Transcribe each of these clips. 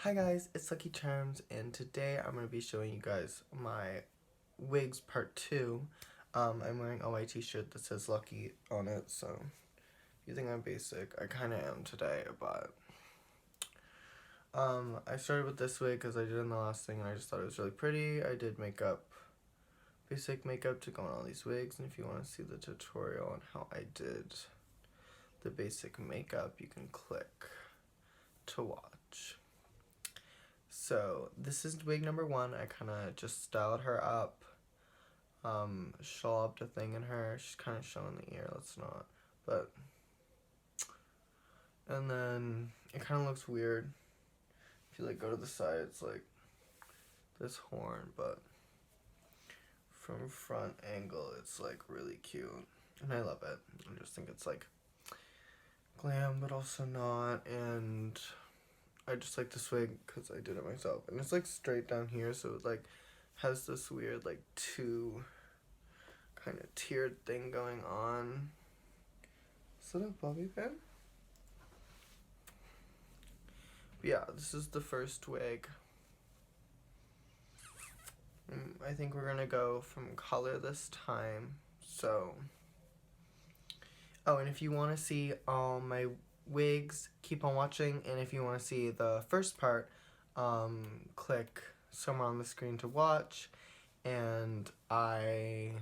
Hi guys, it's Lucky Charms, and today I'm going to be showing you guys my wigs part 2. I'm wearing a white t-shirt that says Lucky on it, so if you think I'm basic, I kind of am today, but I started with this wig because I did in the last thing and I just thought it was really pretty. I did makeup, basic makeup to go on all these wigs, and if you want to see the tutorial on how I did the basic makeup, you can click to watch. So this is wig number 1. I kind of just styled her up, shawled a thing in her. She's kind of showing the ear, let's not, but, and then it kind of looks weird. If you like go to the side, it's like this horn, but from front angle, it's like really cute, and I love it. I just think it's like glam, but also not, and I just like this wig because I did it myself, and it's like straight down here, so it like has this weird like two kind of tiered thing going on. Is that a bobby pin? But yeah, this is the first wig. I think we're gonna go from color this time. So, oh, and if you want to see all my wigs, keep on watching, and if you want to see the first part, click somewhere on the screen to watch. And that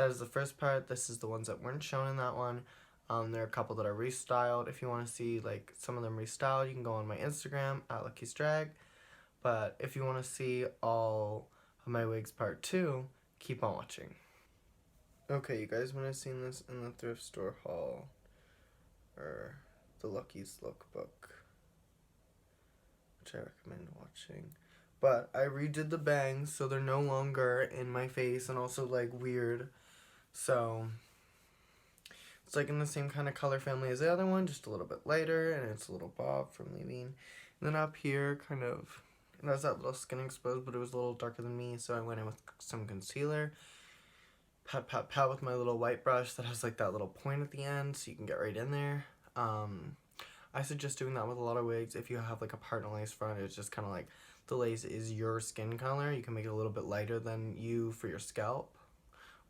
is the first part. This is the ones that weren't shown in that one. There are a couple that are restyled. If you want to see like some of them restyled, you can go on my Instagram at Luckycharmsdrag. But if you want to see all of my wigs part 2, keep on watching. Okay, you guys might have seen this in the thrift store haul, or the Lucky's lookbook, which I recommend watching. But I redid the bangs so they're no longer in my face and also like weird. So it's like in the same kind of color family as the other one, just a little bit lighter, and it's a little bob from leaving. And then up here, kind of, it has that little skin exposed, but it was a little darker than me, so I went in with some concealer. Pat, pat, pat with my little white brush that has like that little point at the end, so you can get right in there. I suggest doing that with a lot of wigs. If you have like a partner lace front, it's just kind of like the lace is your skin color. You can make it a little bit lighter than you for your scalp.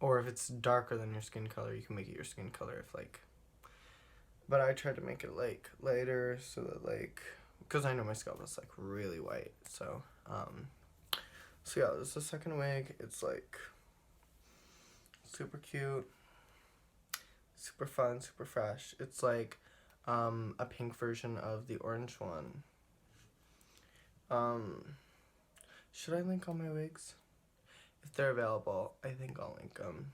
Or if it's darker than your skin color, you can make it your skin color if like, but I tried to make it like lighter so that like, because I know my scalp is like really white, so yeah, this is the second wig. It's like super cute, super fun, super fresh. It's like a pink version of the orange one. Should I link all my wigs? If they're available, I think I'll link them.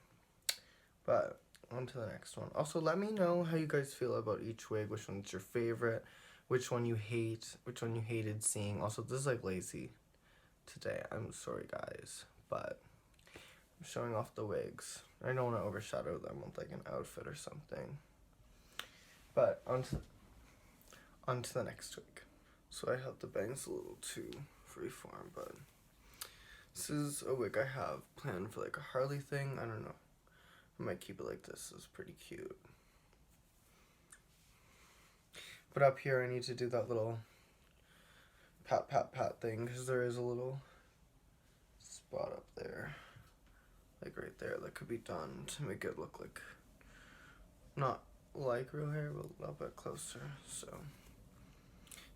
But on to the next one. Also, let me know how you guys feel about each wig, which one's your favorite, which one you hate, which one you hated seeing. Also, this is like lazy today. I'm sorry, guys, but I'm showing off the wigs. I don't want to overshadow them with like an outfit or something. But on to the next wig. So I have the bangs a little too freeform, but this is a wig I have planned for like a Harley thing. I don't know. I might keep it like this. It's pretty cute. But up here I need to do that little pat, pat, pat thing because there is a little spot up there. Like right there that could be done to make it look like, not like real hair, but a little bit closer. So,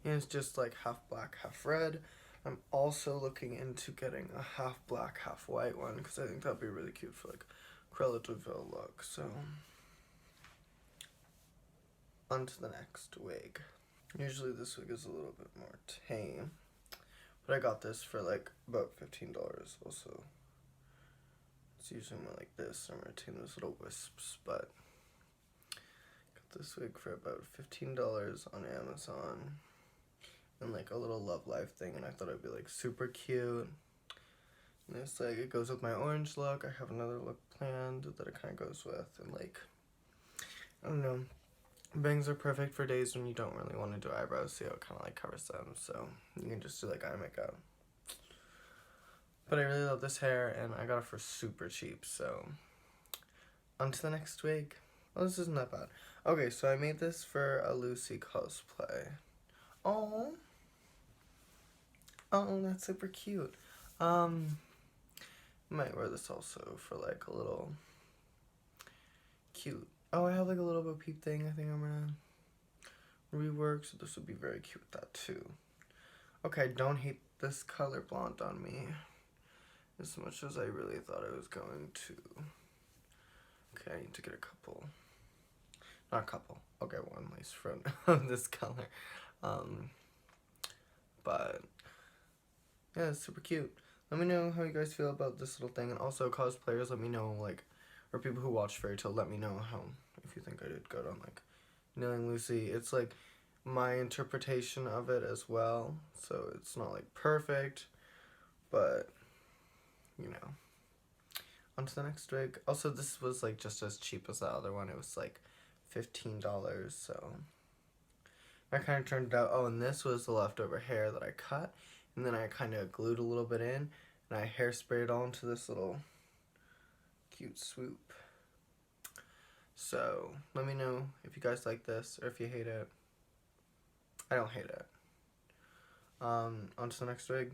and it's just like half black, half red. I'm also looking into getting a half black, half white one because I think that'd be really cute for like Cruella de Vil look. So, on to the next wig. Usually this wig is a little bit more tame, but I got this for like about $15 also. It's usually more like this. I'm rotating those little wisps, but got this wig for about $15 on Amazon. And like a little Love Life thing, and I thought it'd be like super cute. And it's like, it goes with my orange look. I have another look planned that it kind of goes with, and like, I don't know. Bangs are perfect for days when you don't really want to do eyebrows, so it kind of like covers them, so you can just do like eye makeup. But I really love this hair, and I got it for super cheap, so on to the next wig. Oh, this isn't that bad. Okay, so I made this for a Lucy cosplay. Oh, Oh, that's super cute. Might wear this also for like a little cute. Oh, I have like a little Bo Peep thing I think I'm gonna rework, so this would be very cute with that too. Okay, don't hate this color blonde on me as much as I really thought I was going to. Okay, I need to get a couple. Not a couple. I'll get one lace front of this color. But yeah, it's super cute. Let me know how you guys feel about this little thing, and also cosplayers, let me know, like, or people who watch Fairy Tail, let me know how, if you think I did good on, like, Nailing Lucy. It's, like, my interpretation of it as well, so it's not, like, perfect, but, you know. On to the next wig. Also, this was, like, just as cheap as the other one. It was, like, $15, so I kind of turned it out. Oh, and this was the leftover hair that I cut, and then I kind of glued a little bit in, and I hairsprayed it all into this little cute swoop. So, let me know if you guys like this, or if you hate it. I don't hate it. On to the next wig.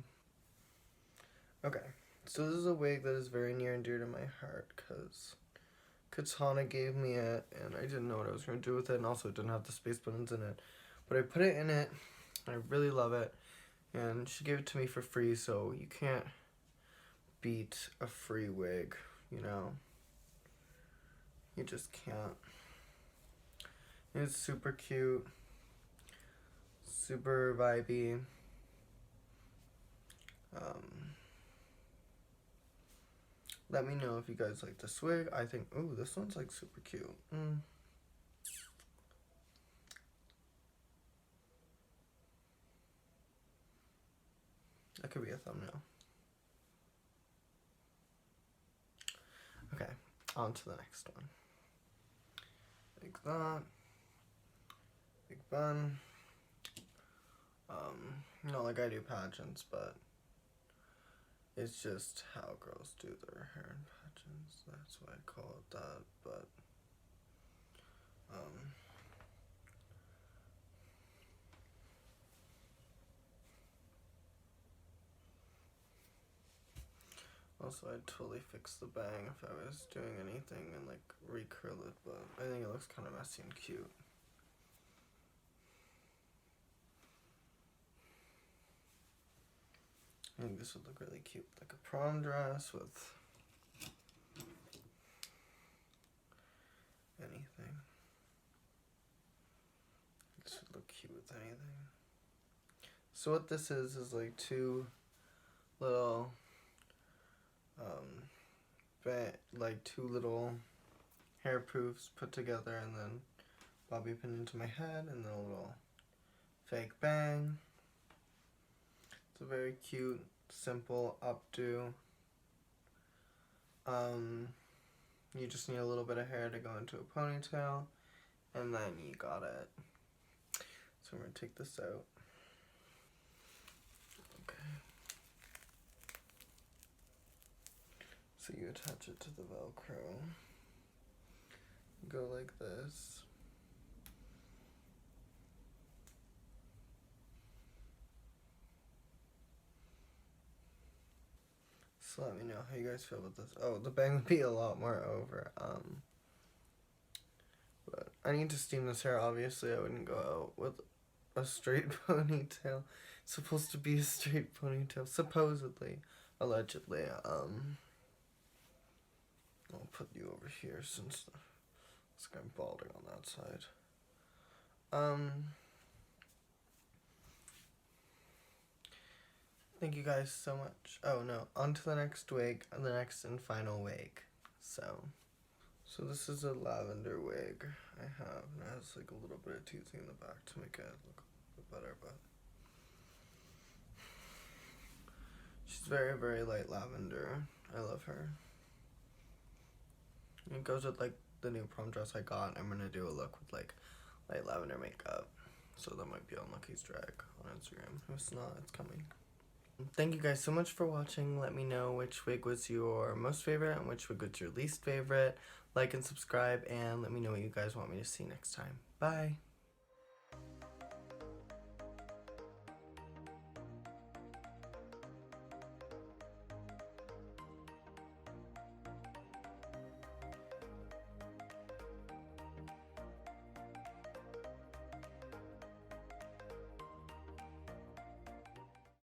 Okay, so this is a wig that is very near and dear to my heart, because Katana gave me it, and I didn't know what I was going to do with it, and also it didn't have the space buttons in it. But I put it in it, I really love it, and she gave it to me for free, so you can't beat a free wig, you know? You just can't. It's super cute, super vibey. Let me know if you guys like this wig. I think, ooh, this one's like super cute. That could be a thumbnail. Okay, on to the next one. Like that. Big bun. Not like I do pageants, but it's just how girls do their hair in pageants. That's why I call it that, but also I'd totally fix the bang if I was doing anything and like recurl it, but I think it looks kind of messy and cute. I think this would look really cute, like a prom dress with anything. This would look cute with anything. So what this is like two little, like two little hair poofs put together, and then bobby pin into my head, and then a little fake bang. It's a very cute, simple updo. You just need a little bit of hair to go into a ponytail, and then you got it. So I'm gonna take this out. Okay. So you attach it to the Velcro. Go like this. So let me know how you guys feel about this. Oh, the bang would be a lot more over. But I need to steam this hair. Obviously, I wouldn't go out with a straight ponytail. It's supposed to be a straight ponytail, supposedly, allegedly. I'll put you over here since I'm balding on that side. Thank you guys so much. Oh no, on to the next wig, the next and final wig. So this is a lavender wig I have, and it has like a little bit of toothing in the back to make it look a bit better, but she's very, very light lavender. I love her. It goes with like the new prom dress I got. I'm gonna do a look with like light lavender makeup. So that might be on Luckycharmsdrag on Instagram. If it's not, it's coming. Thank you guys so much for watching. Let me know which wig was your most favorite and which wig was your least favorite. Like and subscribe, and let me know what you guys want me to see next time. Bye!